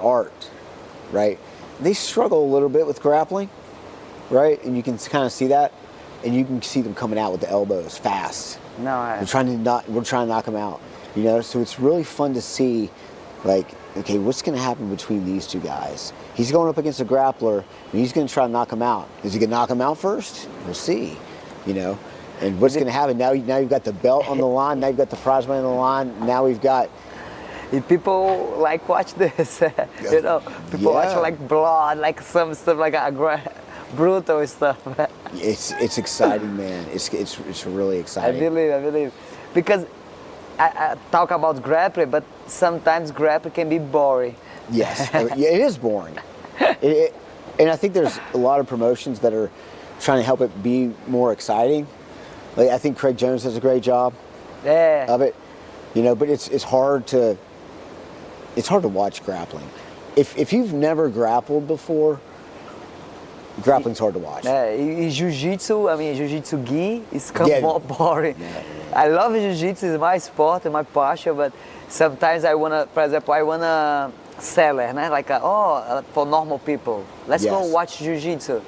art, right? They struggle a little bit with grappling, right? And you can kind of see that, and you can see them coming out with the elbows fast. No, we're trying to knock them out, you know. So it's really fun to see, like, okay, what's going to happen between these two guys? He's going up against a grappler, and he's going to try to knock him out. Is he going to knock him out first? We'll see, you know. And what's going to happen now? Now you've got the belt on the line. Now you've got the prize money on the line. Now we've got. If people like watch this, you know, people watch like blood, like some stuff like brutal stuff. It's exciting, man. It's really exciting. I believe, because I talk about grappling, but sometimes grappling can be boring. Yes, yeah, it is boring. And I think there's a lot of promotions that are trying to help it be more exciting. Like, I think Craig Jones does a great job of it, you know. But it's hard to watch grappling. If you've never grappled before, grappling's hard to watch. Jiu-jitsu, I mean, jiu-jitsu gi is more boring. Yeah. I love jiu-jitsu, it's my sport and my passion, but sometimes I wanna, for example, I wanna sell it, like, for normal people. Let's go watch jiu-jitsu.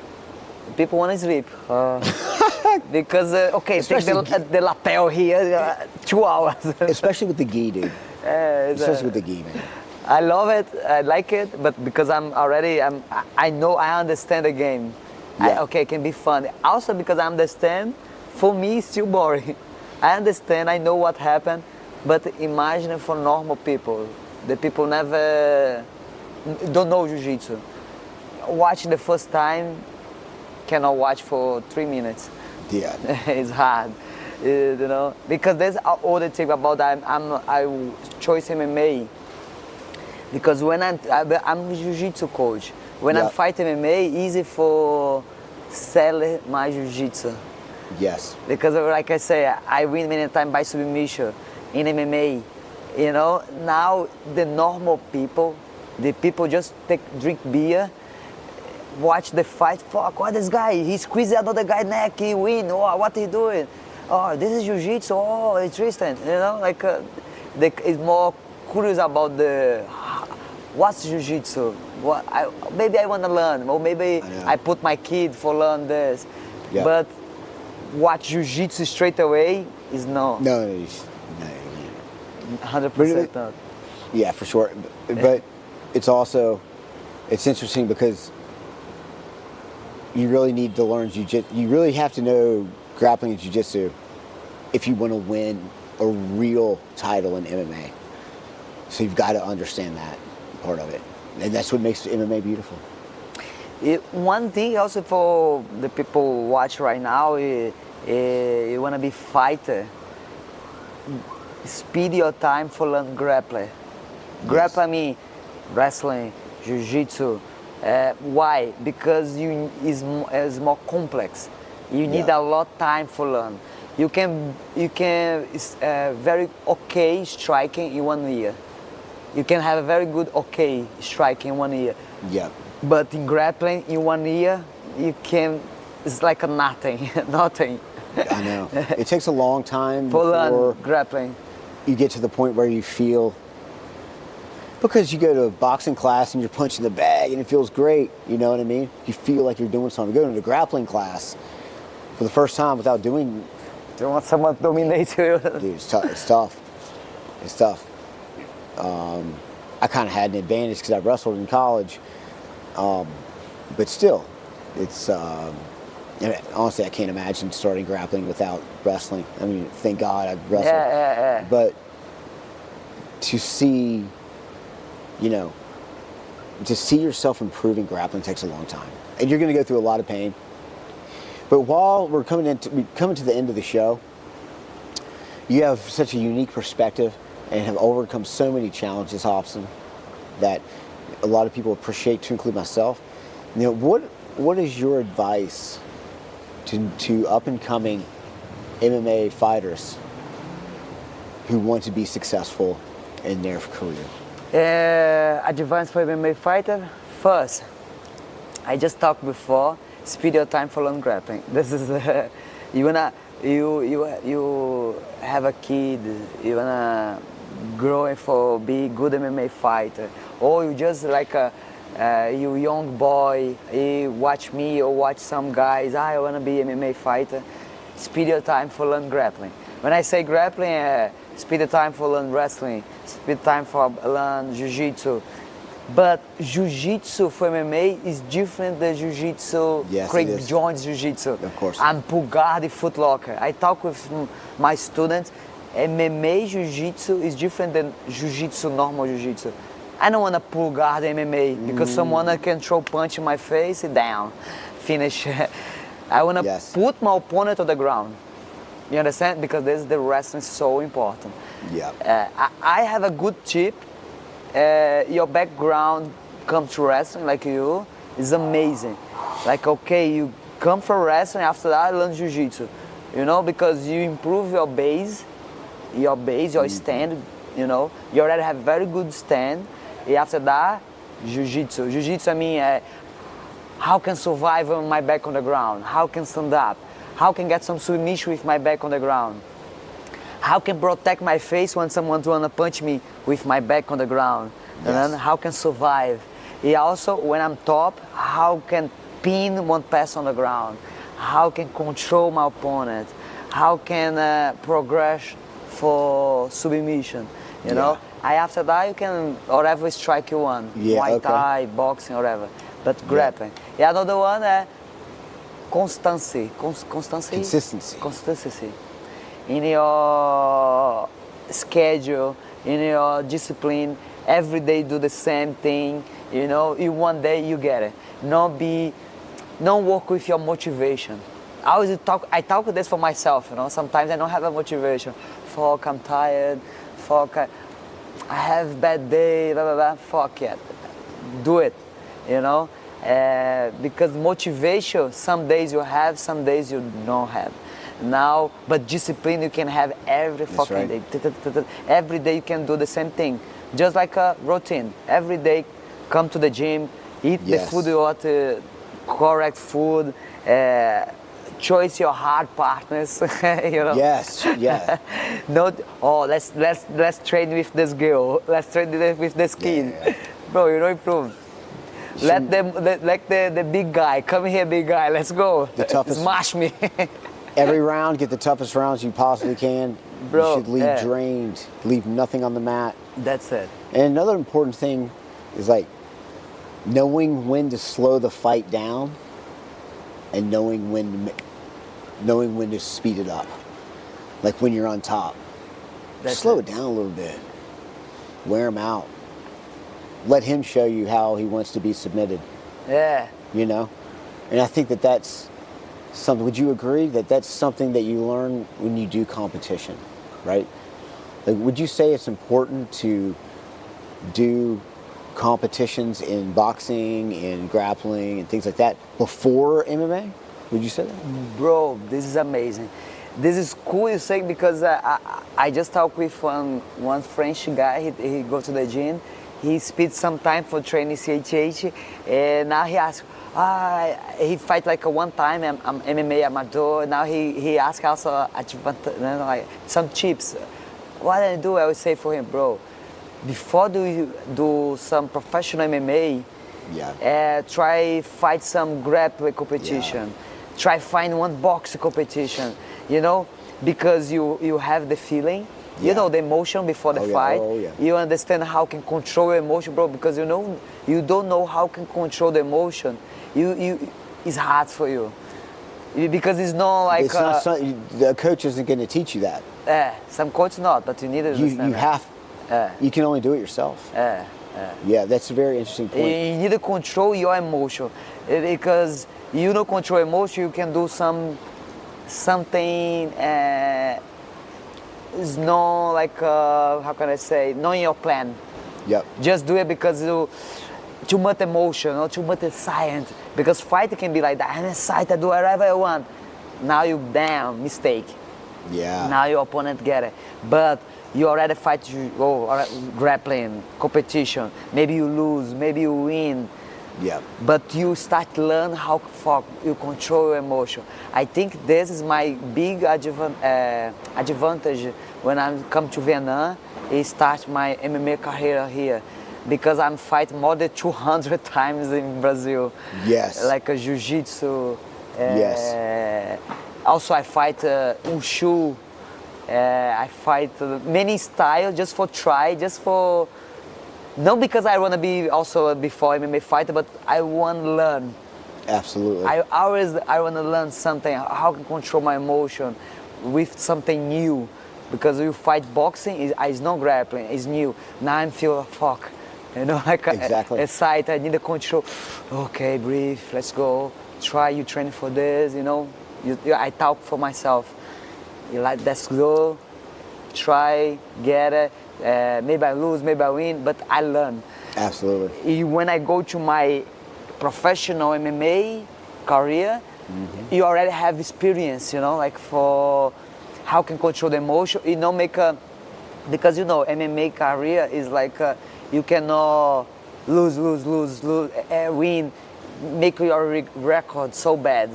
People wanna sleep. Because, take the lapel here, 2 hours. Especially with the gi, dude. Especially with the gi, man. I love it, I like it, but because I know, I understand the game. Yeah. It can be fun. Also because I understand, for me, it's still boring. I understand, I know what happened, but imagine for normal people. The people never, don't know jiu-jitsu. Watch the first time, cannot watch for 3 minutes. Yeah. It's hard, you know, because there's other thing about I choose MMA. Because when I'm a jiu-jitsu coach, when I fight MMA, easy for sell my jiu-jitsu. Yes. Because like I say, I win many times by submission in MMA. You know, now the normal people, the people just drink beer, watch the fight. Fuck, what this guy? He squeezed another guy's neck, he win. Oh, what he doing? Oh, this is jiu-jitsu. Oh, it's Tristan. You know, like is more curious about what's jiu-jitsu. Maybe I want to learn, or maybe I put my kid for learn this. Yeah. But watch jiu-jitsu straight away is no. No. 100% not. Yeah, for sure. But it's interesting because you really need to learn jiu-jitsu. You really have to know grappling and jiu-jitsu if you want to win a real title in MMA. So you've got to understand that part of it. And that's what makes MMA beautiful. One thing also for the people watch right now, you want to be fighter. Speed your time for learn grappling. Grappling, I mean, wrestling, jiu-jitsu. Why? Because it's more complex. You need a lot of time for learn. You can very okay striking in 1 year. You can have a very good okay striking in 1 year. Yeah. But in grappling in 1 year, it's like a nothing, nothing. I know. It takes a long time for before grappling. You get to the point where you feel, because you go to a boxing class and you're punching the bag and it feels great, you know what I mean? You feel like you're doing something. Go to a grappling class for the first time without doing. Do you want someone to dominate you? Dude, it's tough. It's tough. I kind of had an advantage because I wrestled in college, but still, it's honestly, I can't imagine starting grappling without wrestling. I mean, thank God I wrestled. Yeah. But to see, to see yourself improving grappling takes a long time, and you're going to go through a lot of pain. But while we're coming to the end of the show, you have such a unique perspective and have overcome so many challenges, Robson, that a lot of people appreciate, to include myself. What is your advice to up and coming MMA fighters who want to be successful in their career? Advice for MMA fighter. First, I just talked before. Speed your time for long grappling. This is you have a kid, you wanna grow for be good MMA fighter, or you just like you young boy, you watch me or watch some guys, I wanna be MMA fighter, speed your time for learn grappling. When I say grappling, speed the time for learn wrestling, speed time for learn jiu-jitsu. But jiu-jitsu for MMA is different than jiu-jitsu, Yes, Craig it is. Jones jiu-jitsu. Of course. I'm pull guard and foot locker. I talk with my students, MMA jiu-jitsu is different than jiu-jitsu, normal jiu-jitsu. I don't want to pull guard MMA because someone can throw punch in my face and down, finish. I want to Yes. put my opponent on the ground. You understand? Because this is the wrestling so important. Yeah. I have a good tip. Your background comes to wrestling like you is amazing. Like, okay, you come from wrestling, after that learn jiu-jitsu, you know, because you improve your base, your stand, you know, you already have very good stand. And after that, jiu-jitsu. Jiu-jitsu, I mean, how can survive on my back on the ground? How can stand up? How can get some submission with my back on the ground? How can protect my face when someone's wanna punch me with my back on the ground? And Yes. then how can survive? And also, when I'm top, how can pin one pass on the ground? How can control my opponent? How can progress for submission? You know? After that, you can whatever strike you want. Yeah, Muay okay. Thai, boxing, whatever. But grappling. Yeah, another one, constancy. Consistency. In your schedule, in your discipline, every day do the same thing, you know, in one day you get it. Don't work with your motivation. I talk this for myself, you know, sometimes I don't have a motivation. Fuck, I'm tired, I have bad day, blah, blah, blah, fuck it. Do it, you know, because motivation, some days you have, some days you don't have. Now, but discipline you can have every fucking day. Every day you can do the same thing. Just like a routine. Every day, come to the gym, eat the food you want, correct food, choose your hard partners, you know. Yes, yeah. Not, let's train with this girl, let's train with this kid. Yeah. Bro, you don't improve. Let them, like the big guy, come here big guy, let's go. The toughest. Smash me. Every round, get the toughest rounds you possibly can. Bro, you should leave drained, leave nothing on the mat. That's it. And another important thing is like knowing when to slow the fight down and knowing when to speed it up. Like when you're on top. Slow it down a little bit. Wear him out. Let him show you how he wants to be submitted. Yeah. You know? And I think that's something, would you agree that that's something that you learn when you do competition, right? Like, would you say it's important to do competitions in boxing, in grappling, and things like that before MMA? Would you say that? Bro, this is amazing. This is cool you say because I just talked with one French guy. He go to the gym. He spent some time for training C88, and now he asks. He fight like one time. I'm MMA amateur. Now he asked also like some tips. What I do, I would say for him, bro. Before you do some professional MMA, try fight some grappling competition. Try find one boxing competition. You know, because you have the feeling. You know the emotion before the fight. You understand how can control your emotion, bro. Because you don't know how can control the emotion. It's hard for you because it's not like it's not the coach isn't going to teach you that. Some coach not, but you need to understand. You can only do it yourself. Yeah, that's a very interesting point. You need to control your emotion because you don't control emotion. You can do something. It's not like how can I say? Not in your plan. Yep. Just do it because too much emotion or too much science. Because fight can be like that. I'm excited, I do whatever I want. Now you damn mistake. Yeah. Now your opponent get it. But you already fight grappling, competition. Maybe you lose, maybe you win. Yeah. But you start to learn how far you control your emotion. I think this is my big advantage when I come to Vietnam and start my MMA career here. Because I'm fight more than 200 times in Brazil. Yes. Like a jiu-jitsu. Yes. Also I fight wushu. I fight many styles just for try, just for, not because I want to be also before MMA fighter, but I want to learn. Absolutely. I want to learn something, how to control my emotion with something new. Because you fight boxing, it's not grappling, it's new. Now I feel fuck. You know, like exactly. excited, I need to control. Okay, breathe, let's go. Try, you training for this, you know. I talk for myself. You like, let's go. Try, get it. Maybe I lose, maybe I win, but I learn. Absolutely. When I go to my professional MMA career, you already have experience, you know, like for how can control the emotion. You know, because you know, MMA career is like, you cannot lose, win, make your record so bad.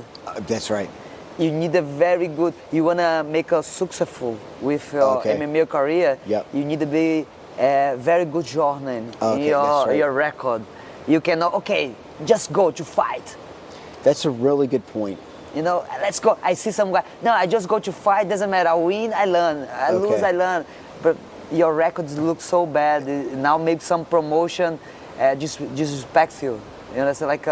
That's right. You need a very good, you want to make a successful with your MMA career, yep. You need to be a very good journey in your record. You cannot, okay, just go to fight. That's a really good point. You know, let's go. I see some guy, no, I just go to fight, doesn't matter. I win, I learn. I lose, I learn. But your records look so bad. Now maybe some promotion disrespects you. You know, it's like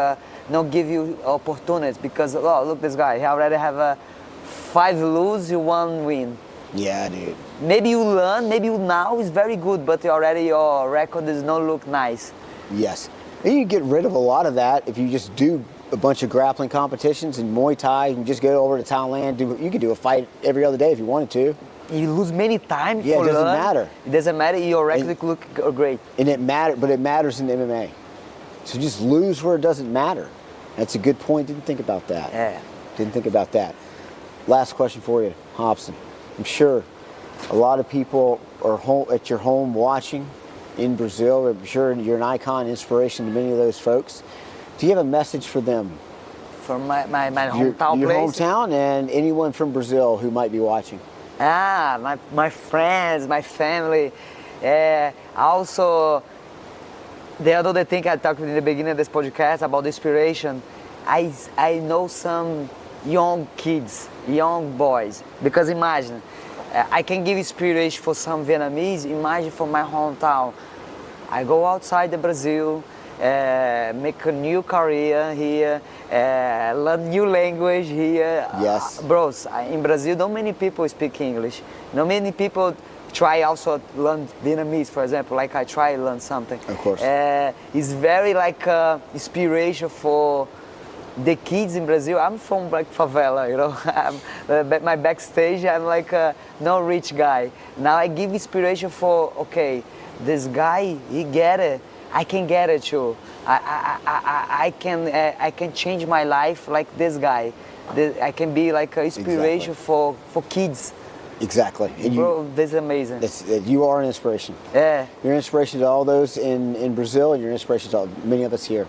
not give you opportunities because, oh, look, this guy, he already have 5 lose, you 1 win. Yeah, dude. Maybe you learn, maybe you now is very good, but already your record does not look nice. Yes. And you get rid of a lot of that if you just do a bunch of grappling competitions and Muay Thai. You can just go over to Thailand. You could do a fight every other day if you wanted to. You lose many times. Yeah, it doesn't matter. It doesn't matter. Your record look great. And it matters in MMA. So just lose where it doesn't matter. That's a good point. Didn't think about that. Yeah. Didn't think about that. Last question for you, Robson. I'm sure a lot of people are at your home watching in Brazil. I'm sure you're an icon, inspiration to many of those folks. Do you have a message for them? For my hometown your place? hometown and anyone from Brazil who might be watching. My friends, my family. Also, the other thing I talked in the beginning of this podcast about the inspiration, I know some young kids, young boys. Because imagine, I can give inspiration for some Vietnamese. Imagine for my hometown. I go outside the Brazil, make a new career here, learn new language here. Yes. Bros, in Brazil, not many people speak English. Not many people try also learn Vietnamese, for example, like I try to learn something. Of course. It's very like inspiration for the kids in Brazil. I'm from like favela, you know. My backstage, I'm like no rich guy. Now I give inspiration for, okay, this guy, he get it. I can get it too. I can change my life like this guy. I can be like an inspiration for kids. Exactly. And bro, this is amazing. You are an inspiration. Yeah. You're an inspiration to all those in Brazil, and you're an inspiration to many of us here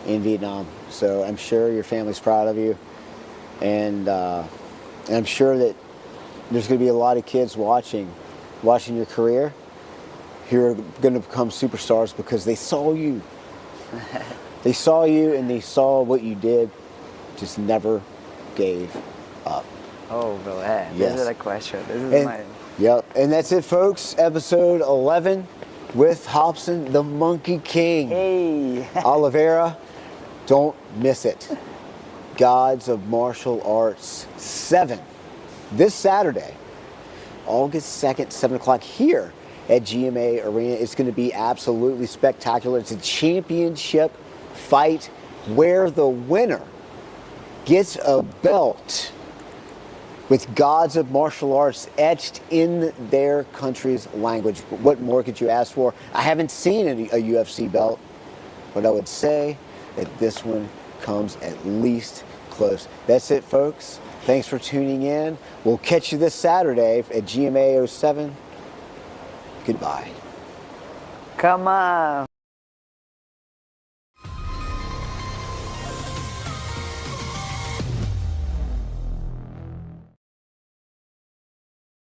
in Vietnam. So I'm sure your family's proud of you, and I'm sure that there's going to be a lot of kids watching your career who are going to become superstars because they saw you. They saw you and they saw what you did, just never gave up. Oh, bro, yeah. Yes. This is a question. This is my... Yep, and that's it, folks. Episode 11 with Robson, the Monkey King. Hey. Oliveira, don't miss it. Gods of Martial Arts 7 this Saturday, August 2nd, 7 o'clock here at GMA Arena. It's going to be absolutely spectacular. It's a championship fight where the winner gets a belt with Gods of Martial Arts etched in their country's language. What more could you ask for? I haven't seen a UFC belt, but I would say that this one comes at least close. That's it, folks. Thanks for tuning in. We'll catch you this Saturday at GMA 07. Goodbye. Come on.